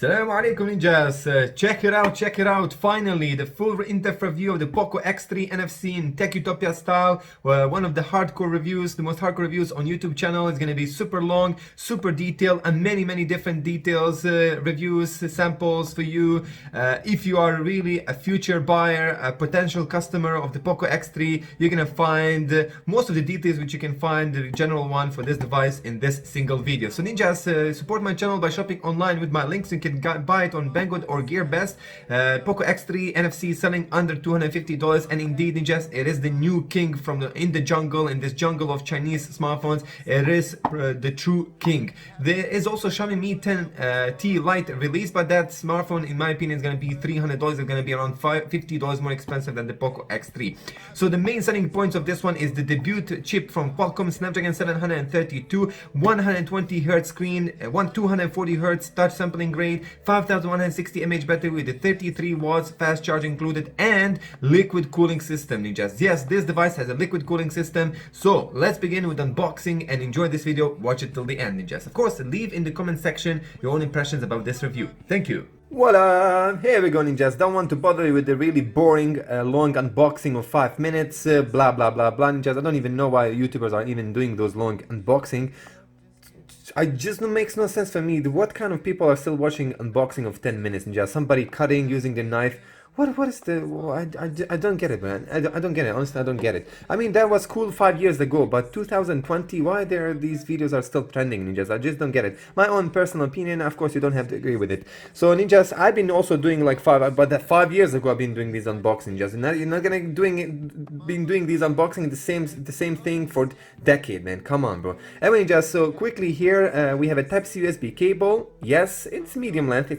Assalamu alaikum ninjas, check it out, finally the full in-depth review of the Poco X3 NFC in TechUtopia style, one of the hardcore reviews, the most hardcore reviews on YouTube channel. Is going to be super long, super detailed, and many different details, reviews, samples for you. If you are really a future buyer, a potential customer of the Poco X3, you're going to find most of the details which you can find, the general one for this device, in this single video. So ninjas, support my channel by shopping online with my links. You can buy it on Banggood or GearBest. Poco X3 NFC selling under $250, and indeed ninjas, it is the new king from in the jungle, in this jungle of Chinese smartphones. It is the true king. There is also Xiaomi Mi10T Lite released, but that smartphone in my opinion is going to be $300. It's going to be around $50 more expensive than the Poco X3. So the main selling points of this one is the debut chip from Qualcomm, Snapdragon 732, 120 Hz screen, 240 Hz touch sampling rate, 5160 mAh battery with a 33 watts fast charge included, and liquid cooling system ninjas. Yes, this device has a liquid cooling system. So let's begin with unboxing and enjoy this video. Watch it till the end ninjas. Of course, leave in the comment section your own impressions about this review. Thank you. Voila! Here we go ninjas. Don't want to bother you with the really boring long unboxing of 5 minutes, blah blah blah ninjas. I don't even know why YouTubers are even doing those long unboxing. I just makes no sense for me. What kind of people are still watching unboxing of 10 minutes ninja? Somebody cutting using the knife. What is the... I don't get it, man. I don't get it. Honestly, I don't get it. I mean, that was cool 5 years ago, but 2020, why these videos are still trending, ninjas? I just don't get it. My own personal opinion, of course, you don't have to agree with it. So, ninjas, I've been also doing like 5 years ago, I've been doing these unboxings, ninjas. You're not gonna been doing these unboxing the same thing for decade, man. Come on, bro. Anyway, ninjas, so quickly here, we have a Type-C USB cable. Yes, it's medium length.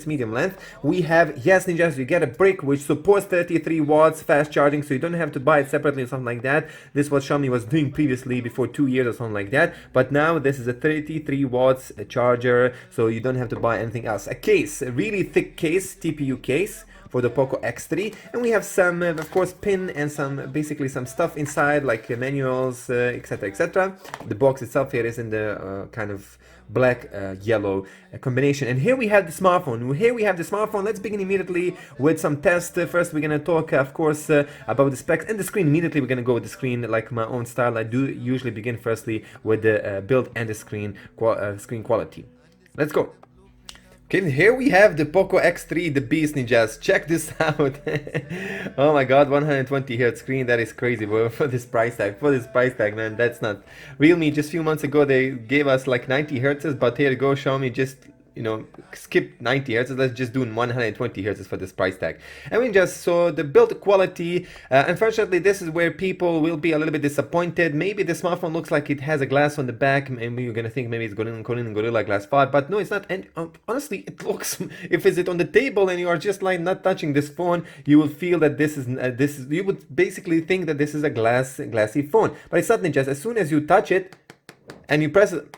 We have, yes, ninjas, you get a brick which supports 33 watts fast charging, so you don't have to buy it separately or something like that. This is what Xiaomi was doing previously before 2 years or something like that, but now this is a 33 watts charger, so you don't have to buy anything else. A case, a really thick case, TPU case for the Poco X3, and we have some of course pin and basically some stuff inside, like manuals, etc. The box itself here is in the kind of black yellow combination, and here we have the smartphone. Let's begin immediately with some tests. First we're gonna talk of course about the specs and the screen. Immediately we're gonna go with the screen, like my own style. I do usually begin firstly with the build and the screen quality. Let's go. Okay, here we have the Poco X3, the beast ninjas. Check this out. Oh my god, 120 Hz screen, that is crazy, bro. For this price tag, man, that's not Realme. Just a few months ago they gave us like 90 Hz, but here you go, Xiaomi just, you know, skip 90 Hz. Let's just do 120 Hz for this price tag. I mean, just so the build quality, unfortunately this is where people will be a little bit disappointed. Maybe the smartphone looks like it has a glass on the back. Maybe you're gonna think maybe it's Gorilla Glass 5, but no, it's not. And honestly, it looks, if it's on the table and you are just like not touching this phone, you will feel that this is you would basically think that this is a glassy phone, but it's not ninjas. As soon as you touch it and you press it,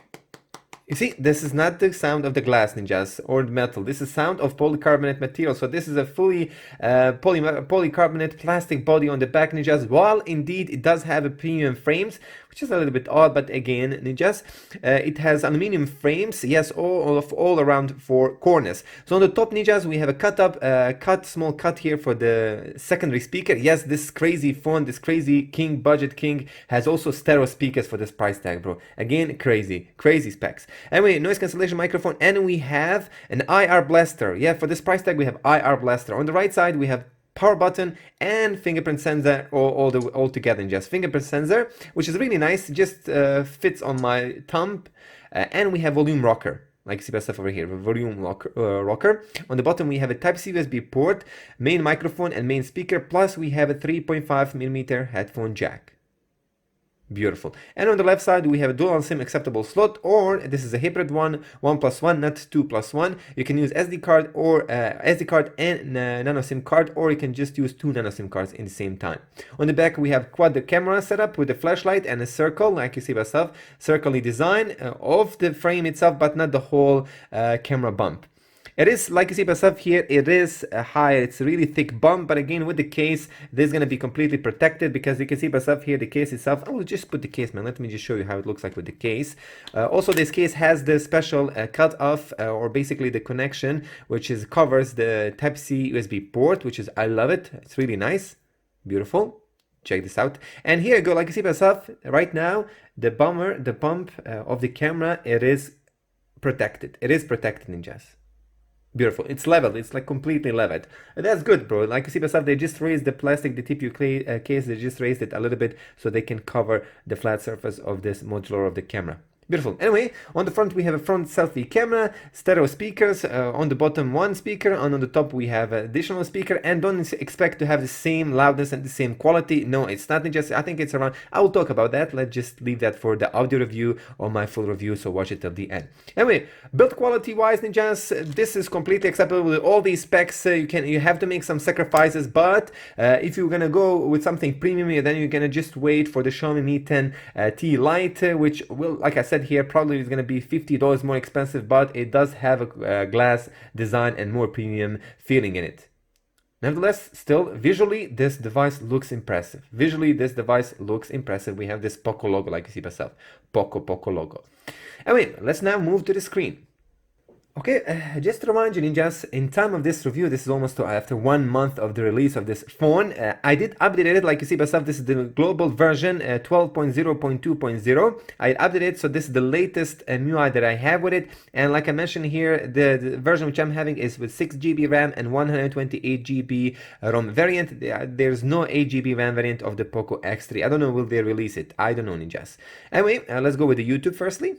you see, this is not the sound of the glass ninjas or the metal. This is sound of polycarbonate material. So this is a fully polycarbonate plastic body on the back ninjas. While indeed it does have a premium frames, which is a little bit odd, but again ninjas, it has aluminum frames. Yes, all around 4 corners. So on the top ninjas, we have a small cut here for the secondary speaker. Yes, this crazy phone, this crazy budget king has also stereo speakers for this price tag, bro. Again, crazy specs. Anyway, noise cancellation microphone, and we have an IR blaster. Yeah, for this price tag we have IR blaster. On the right side we have power button and fingerprint sensor all together in just fingerprint sensor, which is really nice, just fits on my thumb, and we have volume rocker. Like see stuff over here, volume rocker. On the bottom we have a Type-C USB port, main microphone and main speaker, plus we have a 3.5mm headphone jack. Beautiful. And on the left side we have a dual SIM acceptable slot, or this is a hybrid one, 1+1, not 2+1. You can use SD card or SD card and nano SIM card, or you can just use 2 nano SIM cards in the same time. On the back we have quad camera setup with a flashlight and a circle, like you see by yourself, circle design of the frame itself, but not the whole camera bump. It is, like you see by stuff here, it is high, it's a really thick bump, but again, with the case, this is going to be completely protected, because you can see by stuff here, the case itself, I will just put the case, man, let me just show you how it looks like with the case. Also, this case has the special cut-off, or basically the connection, which is covers the Type-C USB port, which is, I love it, it's really nice, beautiful. Check this out, and here you go, like you see by stuff, right now, the pump of the camera, it is protected, ninjas. Beautiful. It's leveled. It's like completely leveled. And that's good, bro. Like you see, myself, they just raised the plastic, the TPU case. They just raised it a little bit so they can cover the flat surface of this modular of the camera. Beautiful. Anyway, on the front we have a front selfie camera, stereo speakers, on the bottom one speaker, and on the top we have an additional speaker, and don't expect to have the same loudness and the same quality. No, it's not just, I think it's around, I will talk about that. Let's just leave that for the audio review or my full review, so watch it till the end. Anyway, build quality wise, ninjas, this is completely acceptable with all these specs. You have to make some sacrifices, but if you're gonna go with something premium, then you're gonna just wait for the Xiaomi Mi 10T Lite, which will, like I said here, probably is going to be $50 more expensive, but it does have a glass design and more premium feeling in it. Nevertheless, still, visually, this device looks impressive. We have this Poco logo, like you see myself. Poco logo. Anyway, let's now move to the screen. Okay, just to remind you, ninjas, in time of this review, this is almost after 1 month of the release of this phone. I did update it, like you see by stuff, this is the global version 12.0.2.0. I updated it, so this is the latest MUI that I have with it. And like I mentioned here, the version which I'm having is with 6 GB RAM and 128 GB ROM variant. There's no 8 GB RAM variant of the Poco X3. I don't know, will they release it? I don't know, ninjas. Anyway, let's go with the YouTube firstly.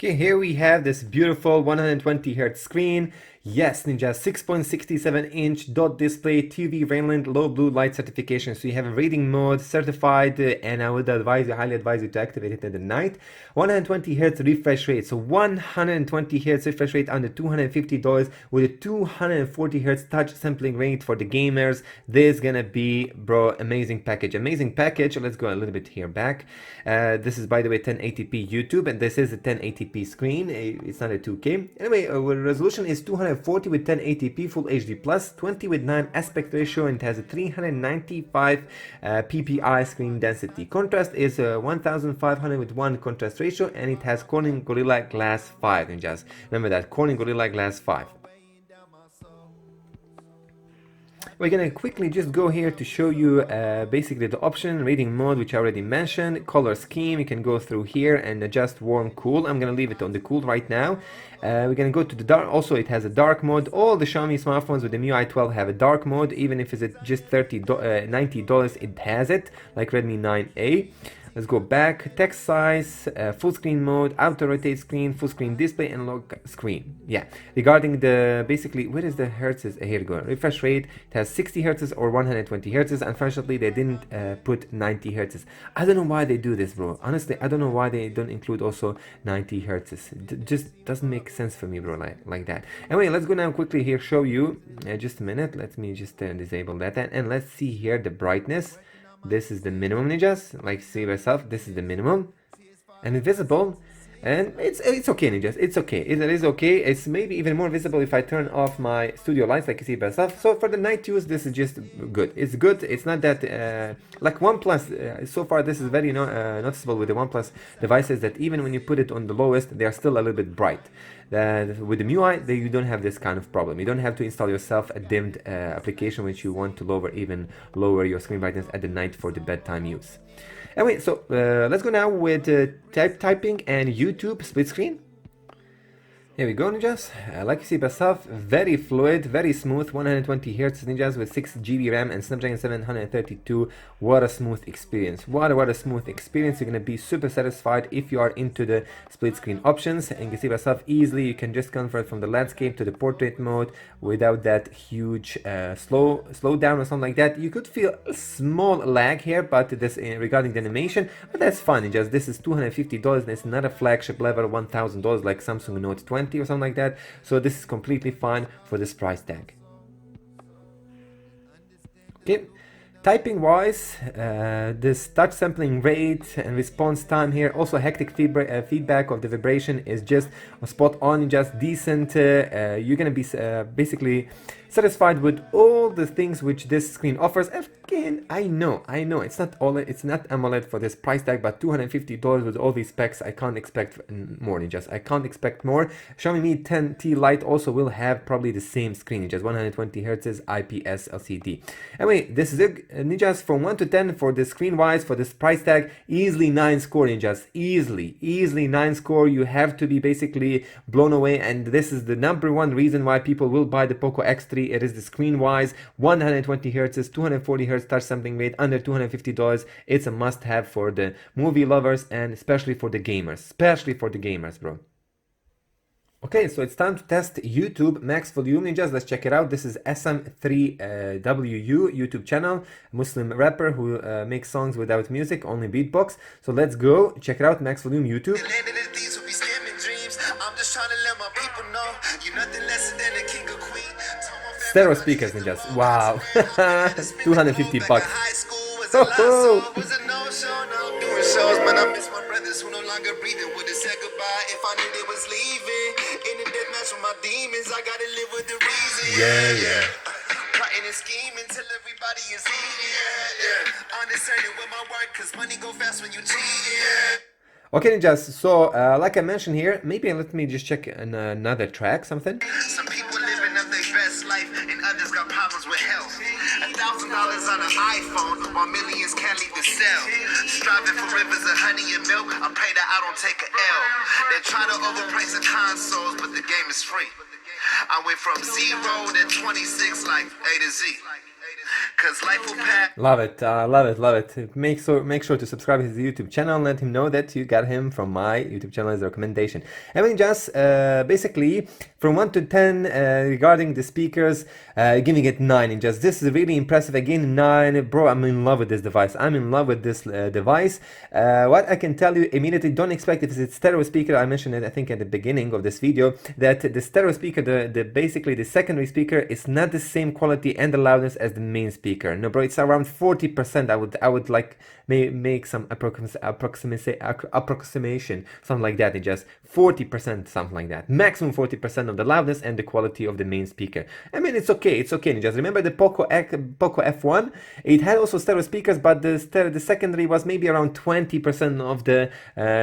Okay, here we have this beautiful 120 Hz screen. Yes, Ninja, 6.67-inch dot display, TV Rainland low blue light certification. So you have a reading mode certified, and I would highly advise you to activate it at the night. 120 Hz refresh rate. So 120 Hz refresh rate under $250 with a 240 Hz touch sampling rate for the gamers. This is gonna be, bro, amazing package. Let's go a little bit here back. This is, by the way, 1080p YouTube, and this is a 1080p screen. It's not a 2K. Anyway, resolution is 240 with 1080p Full HD plus, 20 with 9 aspect ratio, and it has a 395 ppi screen density. Contrast is 1500 with 1 contrast ratio, and it has Corning Gorilla Glass 5. And just remember that, Corning Gorilla Glass 5. We're gonna quickly just go here to show you basically the option, reading mode, which I already mentioned, color scheme. You can go through here and adjust warm, cool. I'm gonna leave it on the cool right now. We're gonna go to the dark. Also, it has a dark mode. All the Xiaomi smartphones with the MIUI 12 have a dark mode, even if it's just $90, it has it, like Redmi 9A. Let's go back, text size, full screen mode, auto rotate screen, full screen display, and lock screen. Yeah, regarding the, basically, where is the hertz? Here we go, refresh rate, it has 60 hertz or 120 hertz. Unfortunately, they didn't put 90 hertz. I don't know why they do this, bro. Honestly, I don't know why they don't include also 90 hertz. It just doesn't make sense for me, bro, like that. Anyway, let's go now quickly here, show you, just a minute, let me just disable that, and let's see here the brightness. This is the minimum, ninjas, like see myself, this is the minimum, and it's visible, and it's okay, ninjas, it's okay, it is okay. It's maybe even more visible if I turn off my studio lights, like you see by myself. So for the night use, this is just good. It's good. It's not that like OnePlus, so far this is very noticeable with the OnePlus devices, that even when you put it on the lowest, they are still a little bit bright. With the MIUI, you don't have this kind of problem. You don't have to install yourself a dimmed application which you want to lower your screen brightness at the night for the bedtime use. Anyway, so let's go now with typing and YouTube split screen. Here we go, ninjas. Like you see by myself, very fluid, very smooth, 120 Hz, ninjas, with 6 GB RAM and Snapdragon 732. What a smooth experience. What a smooth experience. You're going to be super satisfied if you are into the split screen options. And you can see by myself, easily you can just convert from the landscape to the portrait mode without that huge slow down or something like that. You could feel a small lag here, but this regarding the animation, but that's fine, ninjas. This is $250. It's not a flagship level $1,000 like Samsung Note 20 or something like that, so this is completely fine for this price tag. Okay, Typing wise, this touch sampling rate and response time here, also hectic feedback of the vibration is just spot on, just decent. You're gonna be basically satisfied with all the things which this screen offers. Again, I know, it's not AMOLED for this price tag, but $250 with all these specs, I can't expect more. I can't expect more. Xiaomi Mi 10T Lite also will have probably the same screen, just 120 Hz IPS LCD. Anyway, this is it, ninjas. From 1 to 10 for the screen wise, for this price tag, easily 9 score, ninjas. Easily 9 score. You have to be basically blown away, and this is the #1 reason why people will buy the Poco X3. It is the screen wise, 120 Hz, 240 Hz touch sampling rate, under $250. It's a must have for the movie lovers and especially for the gamers, bro. Okay, so it's time to test YouTube max volume, ninjas. Let's check it out. This is SM3WU YouTube channel, Muslim rapper who makes songs without music, only beatbox. So let's go check it out. Max volume YouTube. Stereo speakers, ninjas. Wow. $250. Yeah. Plotting and scheming till everybody is eating. Undecided with my work, cause money go fast when you cheat. Okay, ninjas. So, like I mentioned here, maybe let me just check another track, something. Some people living up their best life, and others got problems with health. $1,000 on an iPhone, while millions can't leave the cell. Striving for rivers of honey and milk. I pray that I don't take a L. They try to overprice the consoles, but the game is free. I went from 0 to 26 like A to Z. Cause life will pass. Love it. Make sure to subscribe to his YouTube channel and let him know that you got him from my YouTube channel as a recommendation. I mean, just basically from 1 to 10 regarding the speakers, giving it 9. And just this is really impressive. Again, 9, bro. I'm in love with this device. What I can tell you immediately, don't expect if it's stereo speaker. I mentioned it, I think, at the beginning of this video, that the stereo speaker, basically the secondary speaker, is not the same quality and the loudness as the main speaker. No, bro, it's around 40%. I would like make some approximation, something like that. It's just 40%, something like that. Maximum 40% of the loudness and the quality of the main speaker. I mean, it's okay. Just remember the Poco F1. It had also stereo speakers, but the secondary was maybe around 20% of the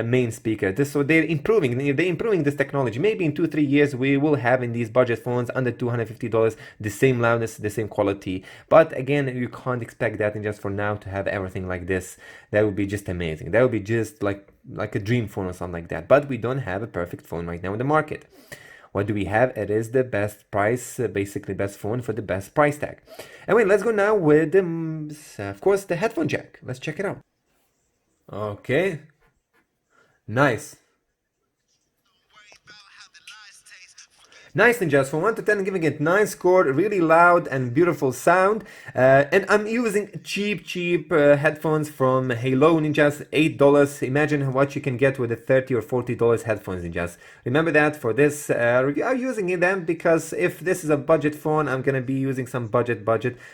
main speaker. So they're improving this technology. Maybe in 2-3 years we will have in these budget phones under $250 the same loudness, the same quality. But again, you can't expect that, and just for now to have everything like this, that would be just amazing. That would be just like a dream phone or something like that. But we don't have a perfect phone right now in the market. What do we have? It is the best price, basically best phone for the best price tag. Anyway, let's go now with of course, the headphone jack. Let's check it out. Okay, nice. Nice, ninjas. From 1 to 10, giving it 9 score. Really loud and beautiful sound. And I'm using cheap headphones from Halo, ninjas. $8. Imagine what you can get with a $30 or $40 headphones, ninjas. Remember that for this review. I'm using them because if this is a budget phone, I'm gonna be using some budget.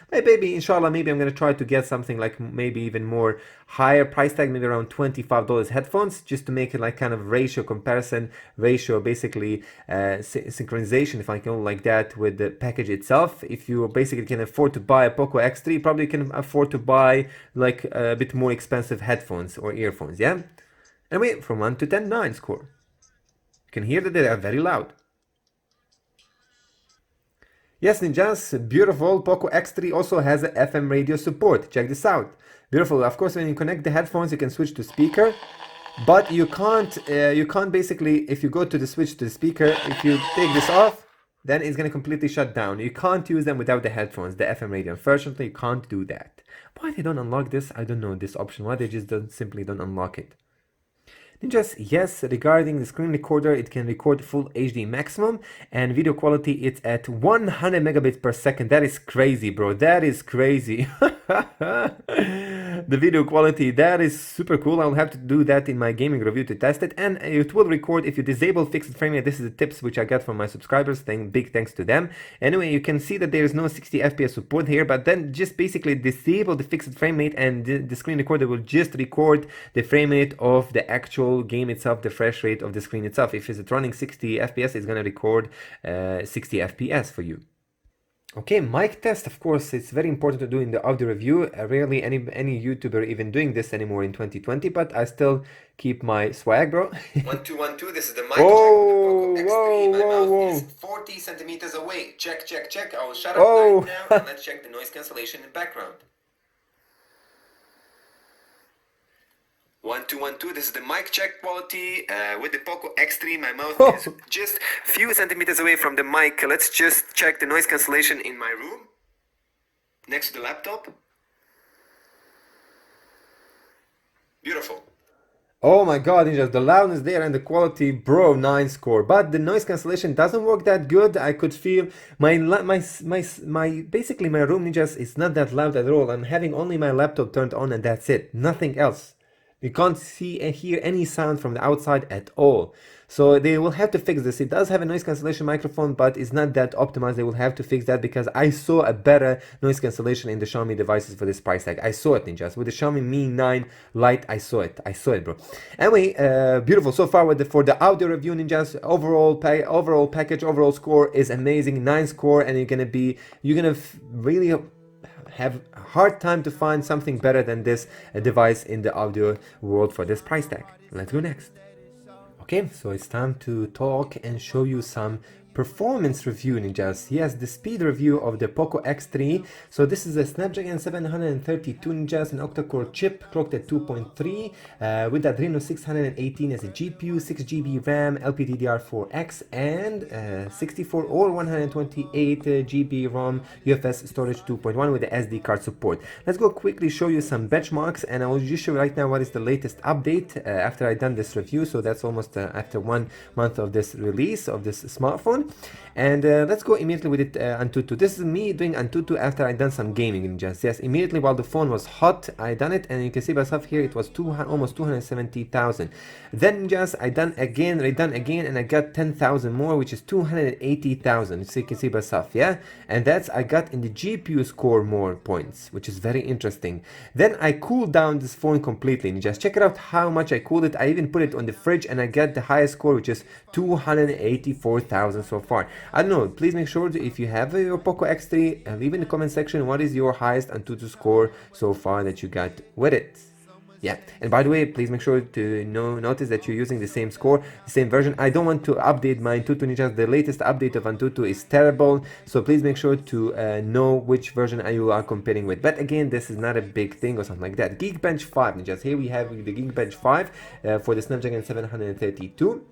Maybe, inshallah, maybe I'm gonna try to get something like maybe even more higher price tag, maybe around $25 headphones, just to make it like kind of comparison ratio, basically synchronization, if I can like that, with the package itself. If you basically can afford to buy a Poco X3, probably can afford to buy like a bit more expensive headphones or earphones, yeah? Anyway, from 1 to 10, 9 score. You can hear that they are very loud. Yes, ninjas, beautiful. Poco X3 also has a FM radio support. Check this out. Beautiful. Of course, when you connect the headphones, you can switch to speaker. But you can't basically, if you go to the switch to the speaker, if you take this off, then it's going to completely shut down. You can't use them without the headphones, the FM radio. Unfortunately, you can't do that. Why they don't unlock this? I don't know, this option. Why they just simply don't unlock it. Ninjas, yes, regarding the screen recorder, it can record full HD maximum, and video quality, it's at 100 megabits per second. That is crazy, bro. That is crazy. the video quality. That is super cool. I'll have to do that in my gaming review to test it, and it will record if you disable fixed frame rate. This is the tips which I got from my subscribers. Big thanks to them. Anyway, you can see that there is no 60 FPS support here, but then just basically disable the fixed frame rate, and the screen recorder will just record the frame rate of the actual game itself, the fresh rate of the screen itself. If it's running 60 FPS, it's gonna record 60 FPS for you. Okay, mic test, of course, it's very important to do in the audio review. Rarely any YouTuber even doing this anymore in 2020, but I still keep my swag, bro. 1212, this is the mic check with the Poco X3. My mouth is 40 centimeters away. Check, check, check. I will shut up right now and let's check the noise cancellation in the background. 1212, this is the mic check quality with the Poco X3. My mouth is just a few centimeters away from the mic. Let's just check the noise cancellation in my room next to the laptop. Beautiful. Oh my god, the loudness there and the quality, bro, 9 score. But the noise cancellation doesn't work that good. I could feel basically my room, ninjas, is not that loud at all. I'm having only my laptop turned on and that's it, nothing else. You can't see and hear any sound from the outside at all. So they will have to fix this. It does have a noise cancellation microphone, but it's not that optimized. They will have to fix that because I saw a better noise cancellation in the Xiaomi devices for this price tag. I saw it, ninjas. With the Xiaomi Mi 9 Lite, I saw it, bro. Anyway, beautiful. So far for the audio review, ninjas, overall package, overall score is amazing. 9 score, and you're gonna really have a hard time to find something better than this device in the audio world for this price tag. Let's go next. Okay, so it's time to talk and show you some performance review, ninjas. Yes, the speed review of the Poco X3. So this is a Snapdragon 732 ninjas, an octa-core chip clocked at 2.3 with Adreno 618 as a GPU, 6GB RAM, LPDDR4X, and 64 or 128GB ROM UFS storage 2.1 with the SD card support. Let's go quickly show you some benchmarks, and I will just show you right now what is the latest update after I done this review. So that's almost after 1 month of this release of this smartphone. And let's go immediately with it, Antutu. This is me doing Antutu after I done some gaming in just. Yes, immediately while the phone was hot, I done it, and you can see myself here, it was almost 270,000. Then just I redone again, and I got 10,000 more, which is 280,000. So you can see myself, yeah. And that's I got in the GPU score more points, which is very interesting. Then I cooled down this phone completely, and just check it out how much I cooled it. I even put it on the fridge, and I got the highest score, which is 284,000 so far. I don't know, please make sure if you have your Poco X3, leave in the comment section what is your highest Antutu score so far that you got with it. Yeah, and by the way, please make sure to notice that you're using the same score, the same version. I don't want to update my Antutu ninjas. The latest update of Antutu is terrible, so please make sure to know which version you are comparing with. But again, this is not a big thing or something like that. Geekbench 5 ninjas. Here we have the Geekbench 5 for the Snapdragon 732.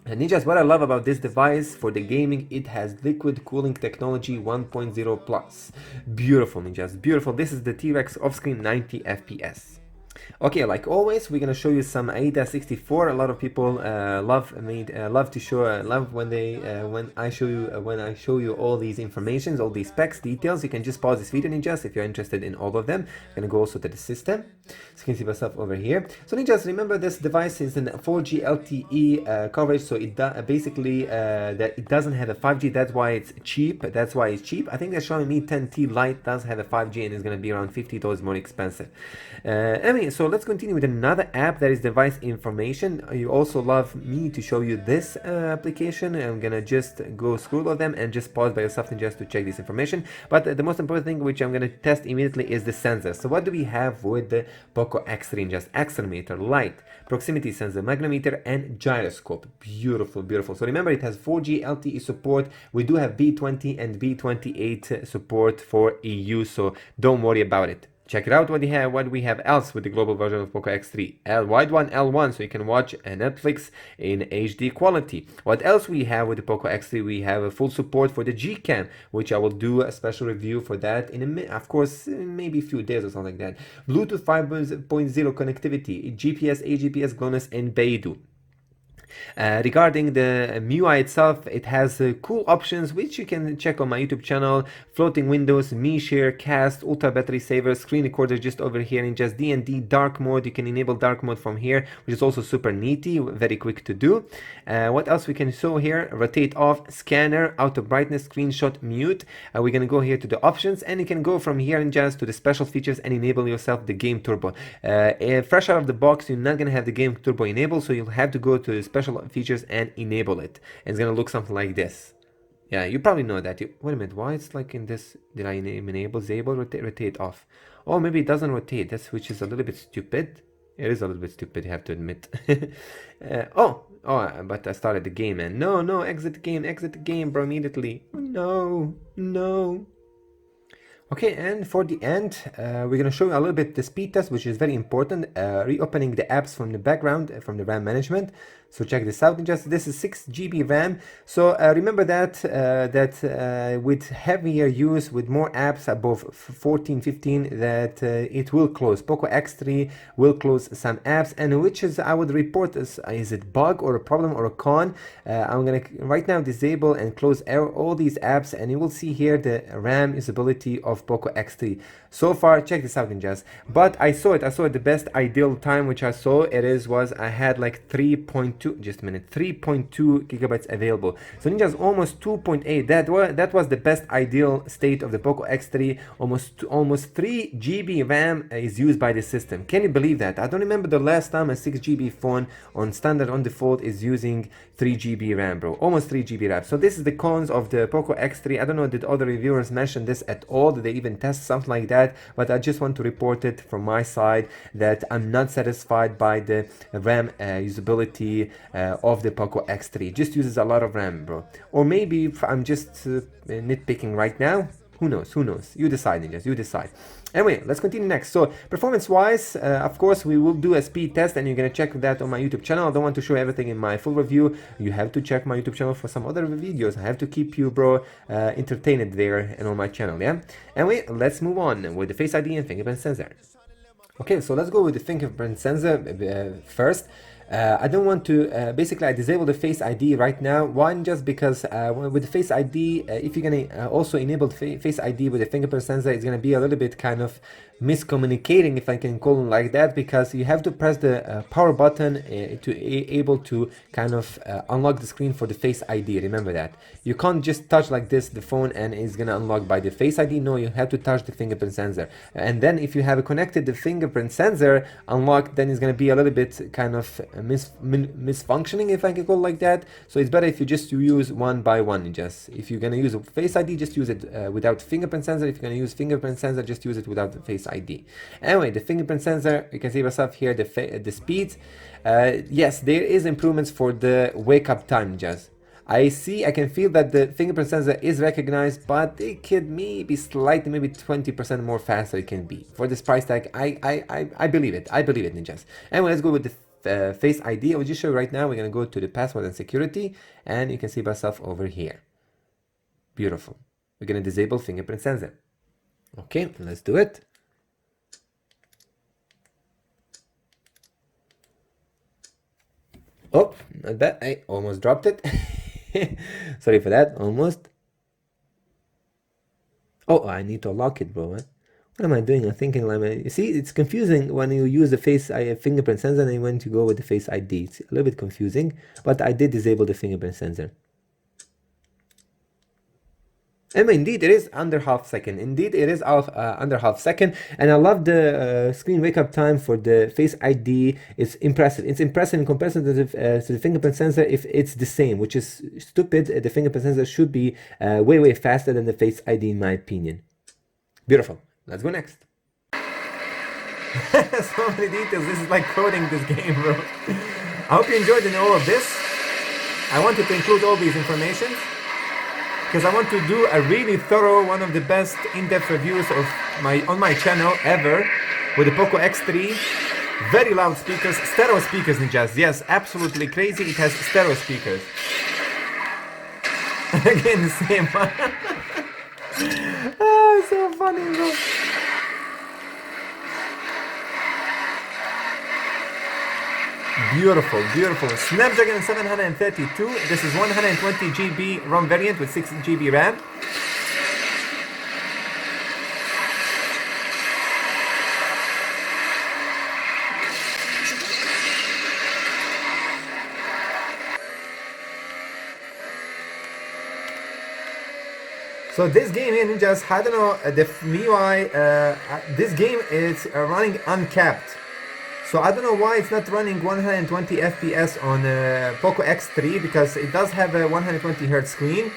And ninjas, what I love about this device for the gaming, it has liquid cooling technology 1.0 plus. Beautiful, ninjas, beautiful. This is the T-Rex off-screen 90 FPS. Okay, like always, we're gonna show you some AIDA 64. A lot of people love when I show you all these informations, all these specs, details. You can just pause this video, ninjas, if you're interested in all of them. I'm gonna go also to the system, so you can see myself over here. So ninjas, remember this device is in 4G LTE coverage, so it basically that it doesn't have a 5G. That's why it's cheap. I think the Xiaomi Mi 10T Lite does have a 5G and is gonna be around $50 more expensive. Anyway, so let's continue with another app that is device information. You also love me to show you this application. I'm gonna just go through all of them and just pause by yourself and just to check this information. But the most important thing which I'm gonna test immediately is the sensor. So what do we have with the Poco X3? Just accelerometer, light, proximity sensor, magnetometer, and gyroscope. Beautiful, beautiful. So remember, it has 4G LTE support. We do have B20 and B28 support for EU, so don't worry about it. Check it out what we have else with the global version of Poco X3. Wide one L1, so you can watch Netflix in HD quality. What else we have with the Poco X3? We have a full support for the Gcam, which I will do a special review for that in a minute, of course, maybe a few days or something like that. Bluetooth 5.0 connectivity, GPS, AGPS, GLONASS, and Beidou. Regarding the MIUI itself, it has cool options which you can check on my YouTube channel. Floating windows, Mi Share, Cast, Ultra Battery Saver, Screen Recorder just over here in just D&D, Dark Mode. You can enable Dark Mode from here, which is also super neaty, very quick to do. What else we can show here? Rotate off, Scanner, Auto Brightness, Screenshot, Mute. We're gonna go here to the options, and you can go from here and just to the special features and enable yourself the Game Turbo. Fresh out of the box, you're not gonna have the Game Turbo enabled, so you'll have to go to the special features and enable it. It's gonna look something like this. Yeah, you probably know that. Wait a minute, why it's like in this? Did I enable disable rotate off? Oh, maybe it doesn't rotate. That which is a little bit stupid. It is a little bit stupid, you have to admit. But I started the game, and no, exit the game, bro, immediately. No. Okay, and for the end, we're going to show you a little bit the speed test, which is very important. Reopening the apps from the background, from the RAM management. So check this out. This is 6 GB RAM. So remember that with heavier use, with more apps above 14, 15, that it will close. Poco X3 will close some apps, and which is, I would report as, is it bug or a problem or a con? I'm going to right now disable and close all these apps, and you will see here the RAM usability of Poco X3. So far, check this out, ninjas. But I saw it the best ideal time which I saw was I had like 3.2 gigabytes available. So ninjas, almost 2.8. That was the best ideal state of the Poco X3. Almost 3 GB RAM is used by the system. Can you believe that? I don't remember the last time a 6 GB phone on standard on default is using 3 GB RAM, bro. Almost 3 GB RAM. So this is the cons of the Poco X3. I don't know, did other reviewers mention this at all? Did they even test something like that? But I just want to report it from my side that I'm not satisfied by the RAM usability of the Poco X3. It just uses a lot of RAM, bro. Or maybe if I'm just nitpicking right now. Who knows? You decide, ninjas, you decide. Anyway, let's continue next. So performance wise, of course, we will do a speed test, and you're gonna check that on my YouTube channel. I don't want to show everything in my full review. You have to check my YouTube channel for some other videos. I have to keep you, bro, entertained there and on my channel, yeah? Anyway, let's move on with the Face ID and fingerprint sensor. Okay, so let's go with the fingerprint sensor first. I don't want to, basically I disable the Face ID right now. One, just because with the Face ID, if you're gonna also enable Face ID with the fingerprint sensor, it's gonna be a little bit kind of miscommunicating, if I can call it like that, because you have to press the power button to able to kind of unlock the screen for the Face ID. Remember that. You can't just touch like this the phone and it's gonna unlock by the Face ID. No, you have to touch the fingerprint sensor. And then if you have connected the fingerprint sensor unlocked, then it's gonna be a little bit kind of misfunctioning, if I can call it like that. So it's better if you just use one by one. Just if you're gonna use a Face ID, just use it without fingerprint sensor. If you're gonna use fingerprint sensor, just use it without the Face ID. Anyway, the fingerprint sensor, you can see yourself here the speed. Yes, there is improvements for the wake up time, just I can feel that the fingerprint sensor is recognized, but it could maybe slightly, maybe 20% more faster it can be. For this price tag, I believe it. I believe it, ninjas. Anyway, let's go with the Face ID. I will just show you right now. We're gonna go to the password and security, and you can see yourself over here. Beautiful. We're gonna disable fingerprint sensor. Okay, let's do it. Oh, not bad. I almost dropped it. Sorry for that. Almost. Oh, I need to lock it, bro. What am I doing? I'm thinking like, you see, it's confusing when you use the Face fingerprint sensor and when to go with the Face ID. It's a little bit confusing, but I did disable the fingerprint sensor. And indeed, it is under half second. Indeed, it is under half second. And I love the screen wake up time for the Face ID. It's impressive. It's impressive in comparison to the fingerprint sensor if it's the same, which is stupid. The fingerprint sensor should be way faster than the Face ID in my opinion. Beautiful. Let's go next. So many details. This is like coding this game, bro. I hope you enjoyed all of this. I wanted to include all these information because I want to do a really thorough, one of the best in-depth reviews of on my channel ever with the Poco X3. Very loud speakers, stereo speakers, ninjas. Yes, absolutely crazy. It has stereo speakers. Again, the same one. Oh, so funny, bro. Beautiful, beautiful. Snapdragon 732. This is 120 GB ROM variant with 6 GB RAM. So this game here, ninjas, I don't know, the MIUI, this game is running uncapped. So I don't know why it's not running 120 FPS on Poco X3, because it does have a 120 Hz screen.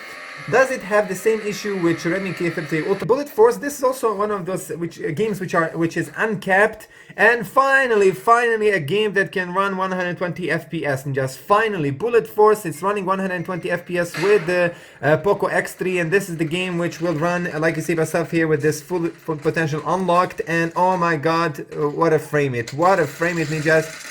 Does it have the same issue with Redmi K30 Ultra? Bullet Force, this is also one of those games which is uncapped. And finally a game that can run 120 FPS. And just finally, Bullet Force, it's running 120 FPS with the Poco X3, and this is the game which will run, like you see myself here, with this full potential unlocked. And oh my god, what a frame it! What a frame it, ninjas!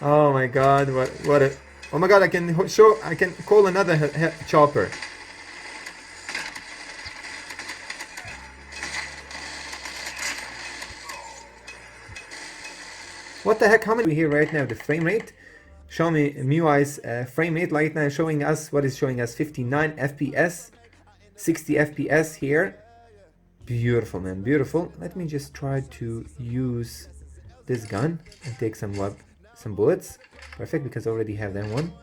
Oh my god, what a, oh my god, I can call another chopper. What the heck, how many we here right now? The frame rate, Xiaomi MIUI's frame rate right now is showing us, what is showing us, 59 FPS, 60 FPS here. Beautiful, man, beautiful. Let me just try to use this gun and take some bullets. Perfect, because I already have that one.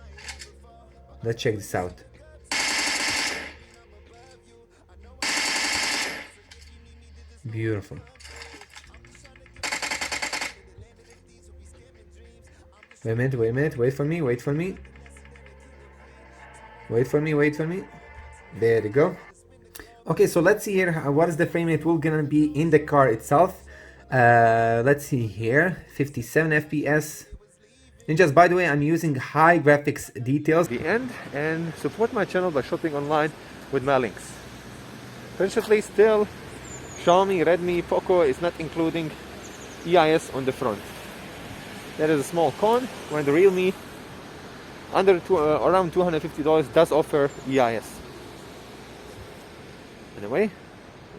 Let's check this out. Beautiful. Wait a minute, wait for me. Wait for me. There we go. Okay, so let's see here what is the frame rate will gonna be in the car itself. Let's see here, 57 FPS. And just by the way, I'm using high graphics details. The end, and support my channel by shopping online with my links. Fortunately, still Xiaomi, Redmi, Poco is not including EIS on the front. That is a small con, when the Realme around $250 does offer EIS. Anyway,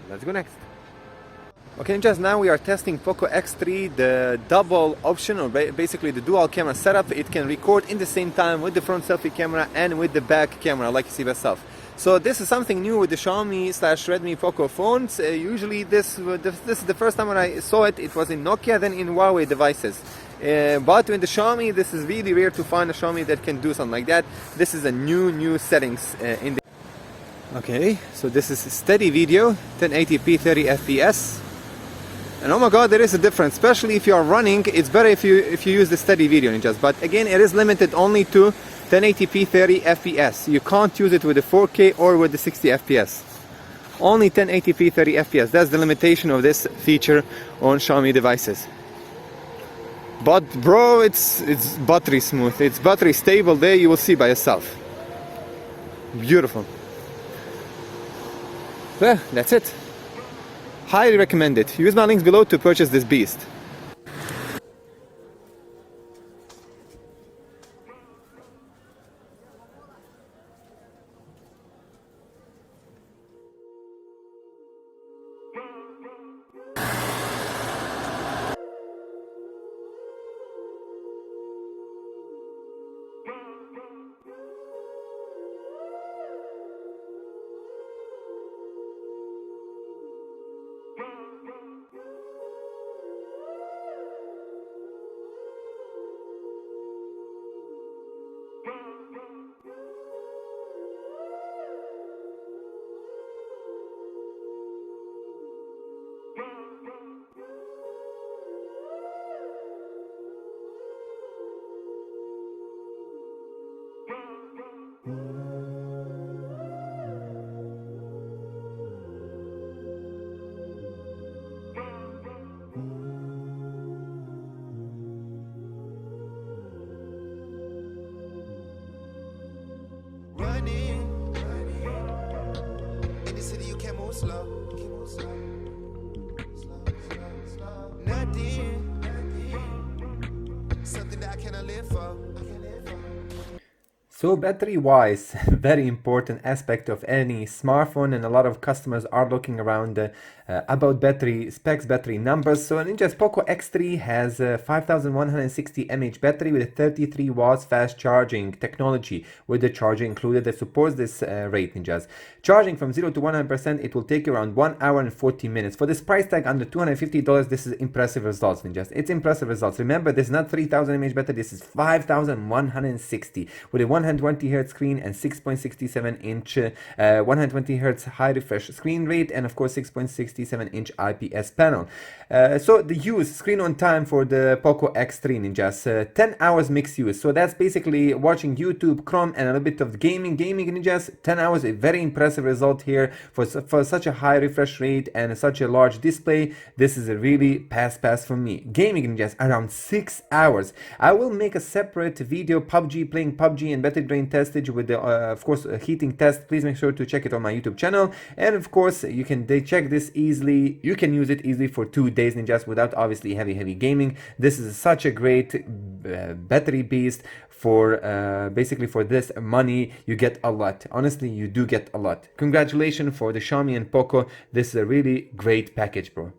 let's go next. Okay, just now we are testing Poco X3, the double option, or basically the dual camera setup. It can record in the same time with the front selfie camera and with the back camera, like you see myself. So this is something new with the Xiaomi/Redmi Poco phones. Usually this is the first time when I saw it. It was in Nokia, then in Huawei devices. But in the Xiaomi, this is really rare to find a Xiaomi that can do something like that. This is a new settings in the. Okay, so this is steady video, 1080p 30 FPS. And oh my god, there is a difference, especially if you are running. It's better if you use the steady video, ninjas. But again, it is limited only to 1080p 30 FPS. You can't use it with the 4K or with the 60 FPS. Only 1080p 30 FPS. That's the limitation of this feature on Xiaomi devices. But bro, it's battery smooth. It's battery stable. There you will see by yourself. Beautiful. Well, that's it. Highly recommend it. Use my links below to purchase this beast. Slow. Nothing. Something that that I cannot live for. So battery wise, very important aspect of any smartphone, and a lot of customers are looking around about battery specs, battery numbers. So Ninja's Poco X3 has a 5160 mAh battery with a 33 watts fast charging technology with the charger included that supports this rate. Ninjas charging from 0 to 100%, it will take you around 1 hour and 40 minutes. For this price tag under $250, this is impressive results. Ninjas, it's impressive results. Remember, this is not 3000 mAh battery, this is 5160 with a 120 Hz screen and 6.67 inch 120 Hz high refresh screen rate, and of course 6.67 inch IPS panel. So the use screen on time for the Poco X3 Ninjas, 10 hours mixed use. So that's basically watching YouTube, Chrome, and a little bit of gaming Ninjas. 10 hours, a very impressive result here for such a high refresh rate and such a large display. This is a really pass for me. Gaming Ninjas, around 6 hours. I will make a separate video playing PUBG and battery drain testage with the of course heating test. Please make sure to check it on my YouTube channel, and of course you can check this easily. You can use it easily for 2 days Ninjas without obviously heavy gaming. This is such a great battery beast for basically for this money. You get a lot. Honestly, you do get a lot. Congratulations for the Xiaomi and Poco. This is a really great package, bro.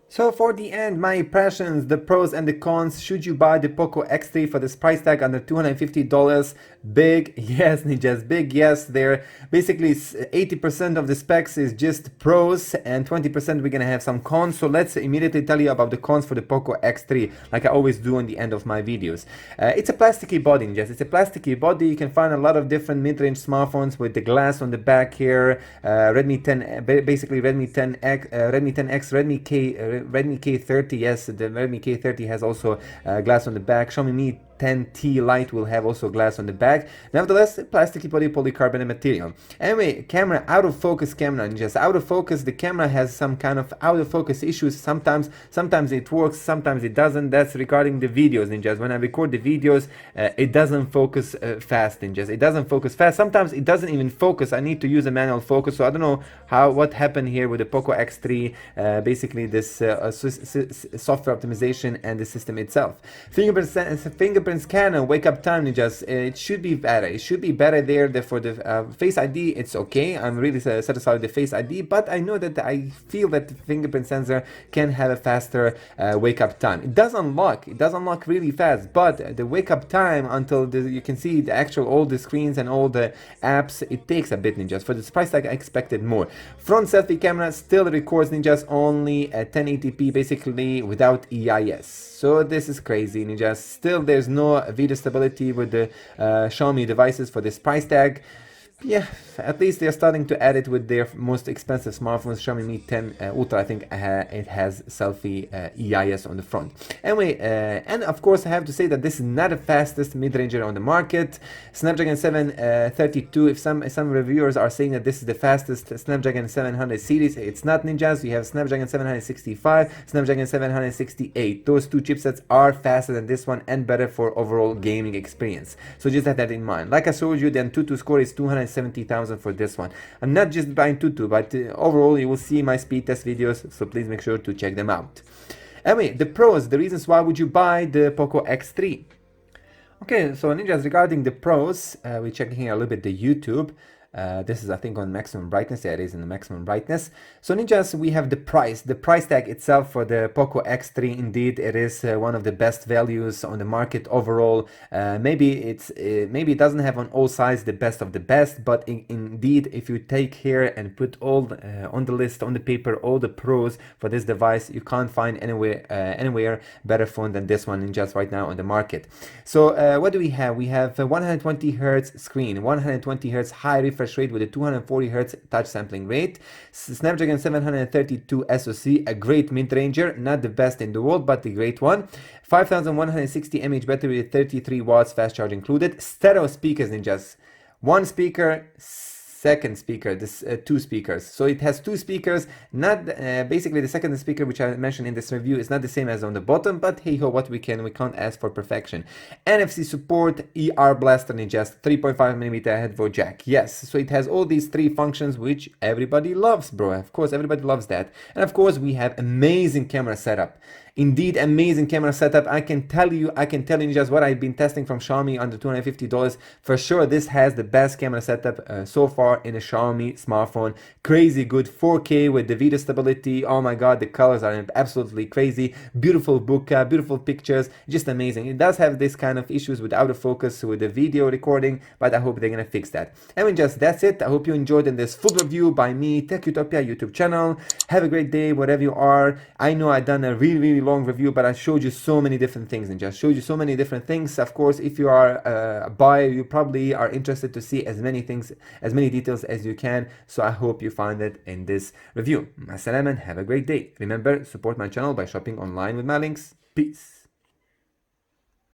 So for the end, my impressions, the pros and the cons. Should you buy the Poco X3 for this price tag under $250? Big yes, Ninjas, big yes there. Basically 80% of the specs is just pros and 20% we're gonna have some cons. So let's immediately tell you about the cons for the Poco X3, like I always do in the end of my videos. It's a plasticky body, Ninjas. It's a plasticky body. You can find a lot of different mid-range smartphones with the glass on the back here. Redmi 10, basically Redmi 10X, Redmi 10X, Redmi K30, yes, the Redmi K30 has also glass on the back. Xiaomi Mi 10T Lite will have also glass on the back. Nevertheless, plasticky body polycarbonate material. Anyway, camera, out of focus camera, just out of focus. The camera has some kind of out of focus issues. Sometimes it works, sometimes it doesn't. That's regarding the videos, Ninjas. When I record the videos, it doesn't focus fast, Ninjas. It doesn't focus fast. Sometimes it doesn't even focus. I need to use a manual focus. So I don't know what happened here with the Poco X3. Basically, this software optimization and the system itself. Fingerprint scanner, wake up time, Ninjas. It should be better. It should be better there. For the Face ID, it's okay. I'm really satisfied with the Face ID, but I know that I feel that the fingerprint sensor can have a faster wake up time. It does unlock. It does unlock really fast, but the wake up time until you can see the actual all the screens and all the apps, it takes a bit, Ninjas. For this price tag, I expected more. Front selfie camera still records, Ninjas, only at 1080p, basically without EIS. So this is crazy, Ninjas. Still, there's no video stability with the Xiaomi devices for this price tag. Yeah, at least they're starting to add it with their most expensive smartphones. Xiaomi Mi 10 Ultra, I think it has selfie EIS on the front. Anyway, and of course I have to say that this is not the fastest mid-ranger on the market. Snapdragon 732, if some reviewers are saying that this is the fastest Snapdragon 700 series, it's not, Ninjas. You have Snapdragon 765, Snapdragon 768. Those two chipsets are faster than this one and better for overall gaming experience. So just have that in mind. Like I showed you, the Antutu score is 270,000 for this one. I'm not just buying Antutu, but overall you will see my speed test videos, so please make sure to check them out. Anyway, the pros, the reasons why would you buy the Poco X3. Okay, so Ninjas, regarding the pros, we're checking here a little bit the YouTube. This is, I think, on maximum brightness. Yeah, it is in the maximum brightness. So Ninjas, we have the price tag itself for the Poco X3. Indeed, it is one of the best values on the market overall. Maybe it doesn't have on all sides the best of the best, but indeed, if you take here and put all on the list, on the paper, all the pros for this device, you can't find anywhere better phone than this one, Ninjas, right now on the market. So what do we have? We have a 120 Hz screen, 120 Hz high refresh rate with a 240 Hz touch sampling rate, Snapdragon 732 SoC, a great mid-ranger, not the best in the world, but the great one. 5160 mAh battery with 33 watts fast charge included. Stereo speakers, Ninjas. One speaker, second speaker, two speakers. So it has two speakers. Not basically the second speaker, which I mentioned in this review, is not the same as on the bottom, but hey ho, we can't ask for perfection. NFC support, ER blaster, Ninjas, 3.5mm headphone jack. Yes, so it has all these three functions, which everybody loves, bro. Of course, everybody loves that. And of course, we have amazing camera setup. Indeed, amazing camera setup. I can tell you just what I've been testing from Xiaomi under $250. For sure, this has the best camera setup so far in a Xiaomi smartphone. Crazy good 4K with the video stability. Oh my god, the colors are absolutely crazy. Beautiful bokeh, beautiful pictures, just amazing. It does have this kind of issues with autofocus with the video recording, but I hope they're gonna fix that. And just that's it. I hope you enjoyed in this full review by me, TechUtopia YouTube channel. Have a great day wherever you are. I know I've done a really long review, but I showed you so many different things and just showed you so many different things. Of course, if you are a buyer, you probably are interested to see as many things, as many details as you can. So I hope you find it in this review. Masalam and have a great day. Remember, support my channel by shopping online with my links. Peace.